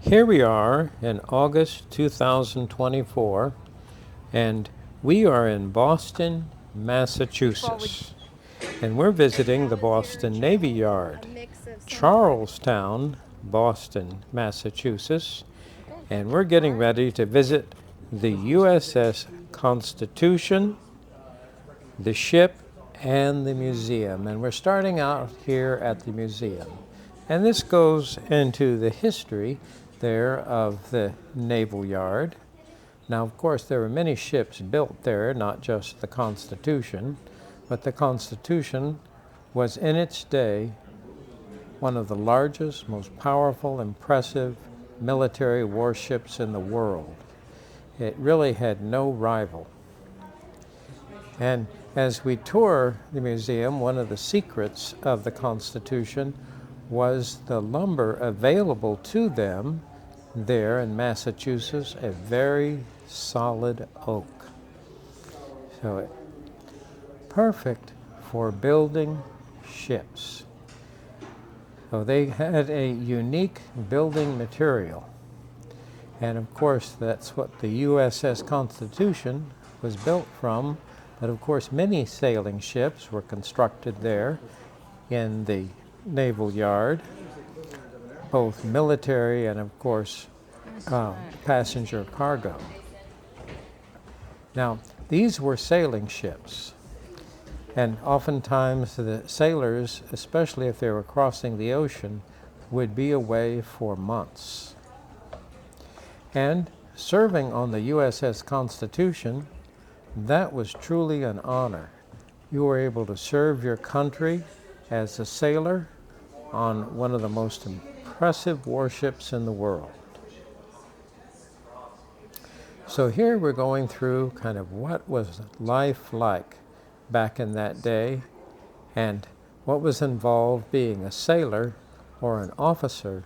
Here we are in August 2024, and we are in Boston, Massachusetts. And we're visiting the Boston Navy Yard, Charlestown, Boston, Massachusetts. And we're getting ready to visit the USS Constitution, the ship, and the museum. And we're starting out here at the museum. And this goes into the history there of the Naval Yard. Now, of course, there were many ships built there, not just the Constitution, but the Constitution was in its day one of the largest, most powerful, impressive military warships in the world. It really had no rival. And as we tour the museum, one of the secrets of the Constitution was the lumber available to them there in Massachusetts, a very solid oak. So perfect for building ships. So they had a unique building material. And of course, that's what the USS Constitution was built from. But of course, many sailing ships were constructed there in the Naval Yard, both military and of course passenger cargo. Now, these were sailing ships, and oftentimes the sailors, especially if they were crossing the ocean, would be away for months. And serving on the USS Constitution, that was truly an honor. You were able to serve your country as a sailor on one of the most impressive warships in the world. So here we're going through kind of what was life like back in that day and what was involved being a sailor or an officer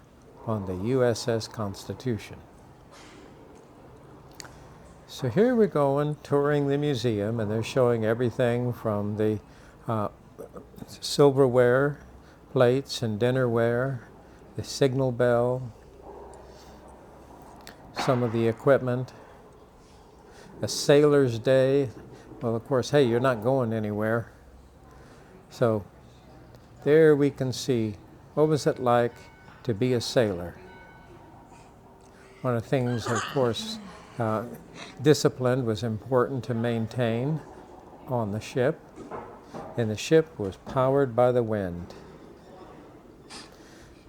on the USS Constitution. So here we're going, touring the museum, and they're showing everything from the silverware, plates and dinnerware, the signal bell, some of the equipment, a sailor's day. Well, of course, hey, you're not going anywhere. So there we can see what was it like to be a sailor. One of the things, of course, discipline was important to maintain on the ship, and the ship was powered by the wind.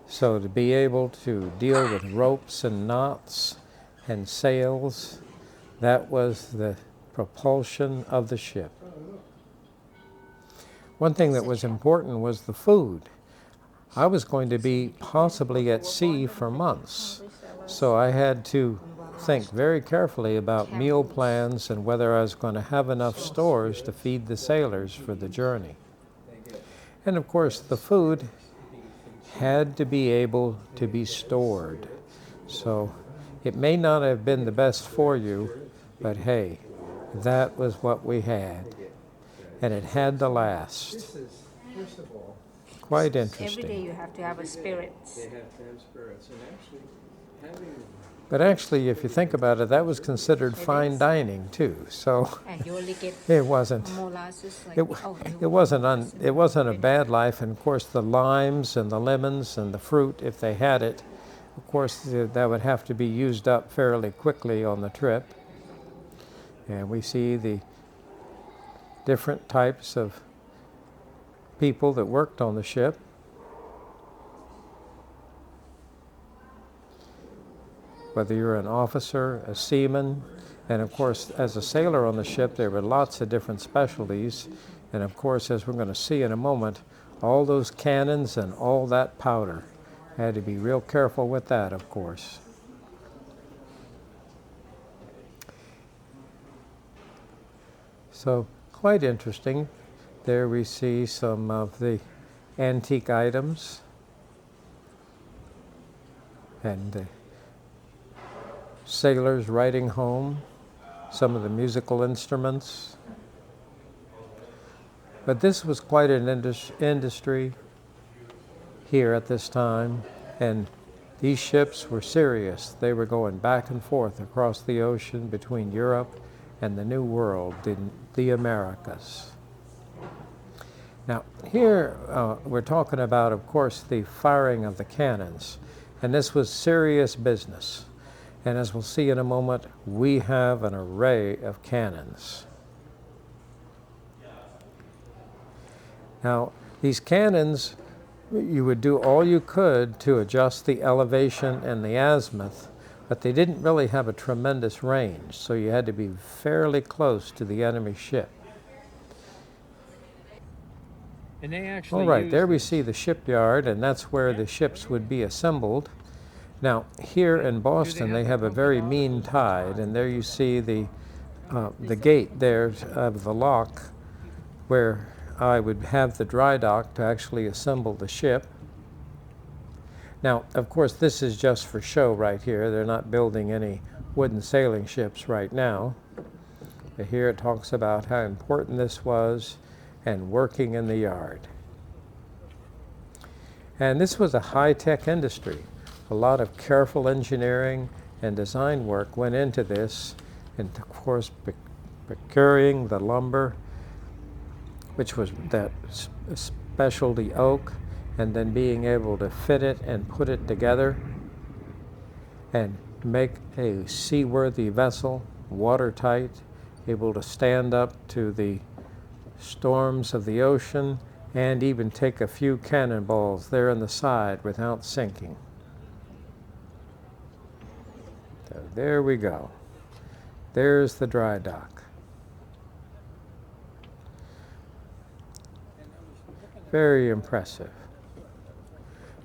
So to be able to deal with ropes and knots and sails, that was the propulsion of the ship. One thing that was important was the food. I was going to be possibly at sea for months, so I had to think very carefully about meal plans and whether I was going to have enough stores to feed the sailors for the journey. And of course, the food had to be able to be stored. So it may not have been the best for you, but hey, that was what we had. And it had to last. Quite interesting. Every day you have to have a spirit. They have to have spirits. And actually, having But actually, if you think about it, that was considered fine dining too. So And you only get it wasn't. molasses. Like, It wasn't a bad life. And of course, the limes and the lemons and the fruit, if they had it, of course, that would have to be used up fairly quickly on the trip. And we see the different types of people that worked on the ship. Whether you're an officer, a seaman, and of course, as a sailor on the ship, there were lots of different specialties. And of course, as we're going to see in a moment, all those cannons and all that powder. Had to be real careful with that, of course. So, quite interesting. There we see some of the antique items and the sailors riding home, some of the musical instruments. But this was quite an industry here at this time, and These ships were serious. They were going back and forth across the ocean between Europe and the New World, the Americas. Now, here we're talking about, of course, the firing of the cannons. And this was serious business. And as we'll see in a moment, we have an array of cannons. Now, these cannons, you would do all you could to adjust the elevation and the azimuth, but they didn't really have a tremendous range, so you had to be fairly close to the enemy ship. And they actually All right, there we see the shipyard, and that's where the ships would be assembled. Now, here in Boston, they have a very mean tide, and there you see the gate there of the lock where I would have the dry dock to actually assemble the ship. Now, of course, this is just for show right here. They're not building any wooden sailing ships right now. But here it talks about how important this was and working in the yard. And this was a high-tech industry. A lot of careful engineering and design work went into this, and of course procuring the lumber, which was that specialty oak, and then being able to fit it and put it together and make a seaworthy vessel, watertight, able to stand up to the storms of the ocean, and even take a few cannonballs there in the side without sinking. So there we go. There's the dry dock. Very impressive.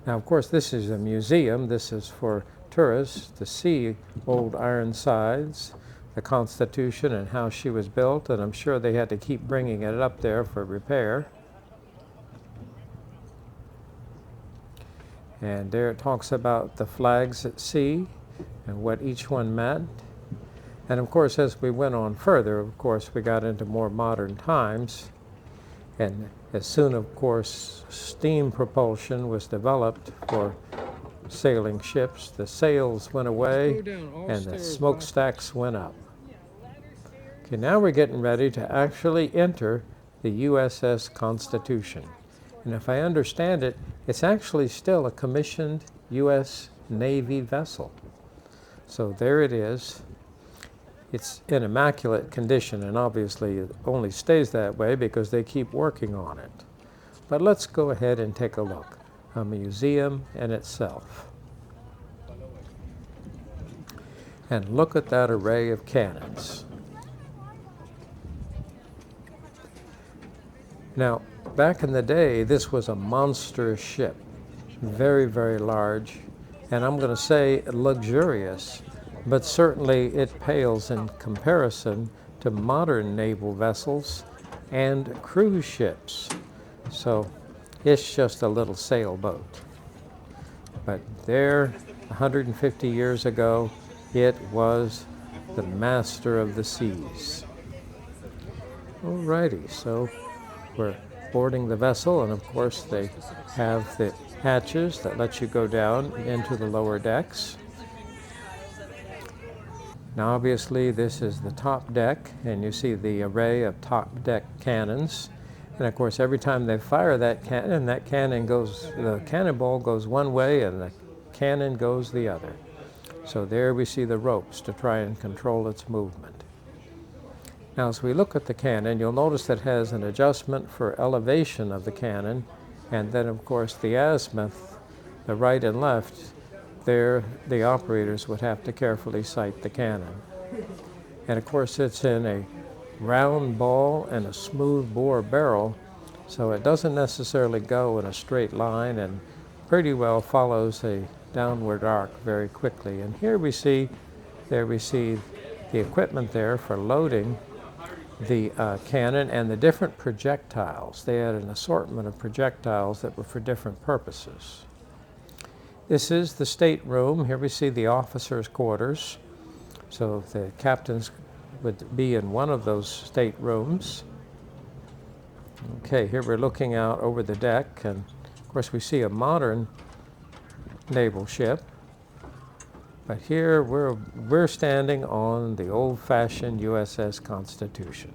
Now, of course, this is a museum. This is for tourists to see old Ironsides, the Constitution, and how she was built, and I'm sure they had to keep bringing it up there for repair. And there it talks about the flags at sea and what each one meant. And of course, as we went on further, of course, we got into more modern times. And as soon, of course, steam propulsion was developed for sailing ships, the sails went away and the smokestacks went up. Okay, now we're getting ready to actually enter the USS Constitution. And if I understand it, it's actually still a commissioned U.S. Navy vessel. So there it is. It's in immaculate condition, and obviously it only stays that way because they keep working on it. But let's go ahead and take a look. A museum in itself. And look at that array of cannons. Now, back in the day, this was a monstrous ship. Very, very large. And I'm going to say luxurious. But certainly it pales in comparison to modern naval vessels and cruise ships. So it's just a little sailboat. But there, 150 years ago, it was the master of the seas. Alrighty, so we're boarding the vessel, and of course they have the hatches that let you go down into the lower decks. Now obviously this is the top deck, and you see the array of top deck cannons. And of course every time they fire that cannon goes, the cannonball goes one way and the cannon goes the other. So there we see the ropes to try and control its movement. Now as we look at the cannon, you'll notice that it has an adjustment for elevation of the cannon, and then of course the azimuth, the right and left, there the operators would have to carefully sight the cannon. And of course it's in a round ball and a smooth bore barrel, so it doesn't necessarily go in a straight line and pretty well follows a downward arc very quickly. And here we see, there we see the equipment there for loading the cannon and the different projectiles. They had an assortment of projectiles that were for different purposes. This is the stateroom. Here we see the officers' quarters. So the captains would be in one of those staterooms. Okay, here we're looking out over the deck, and of course we see a modern naval ship. But here we're standing on the old-fashioned USS Constitution.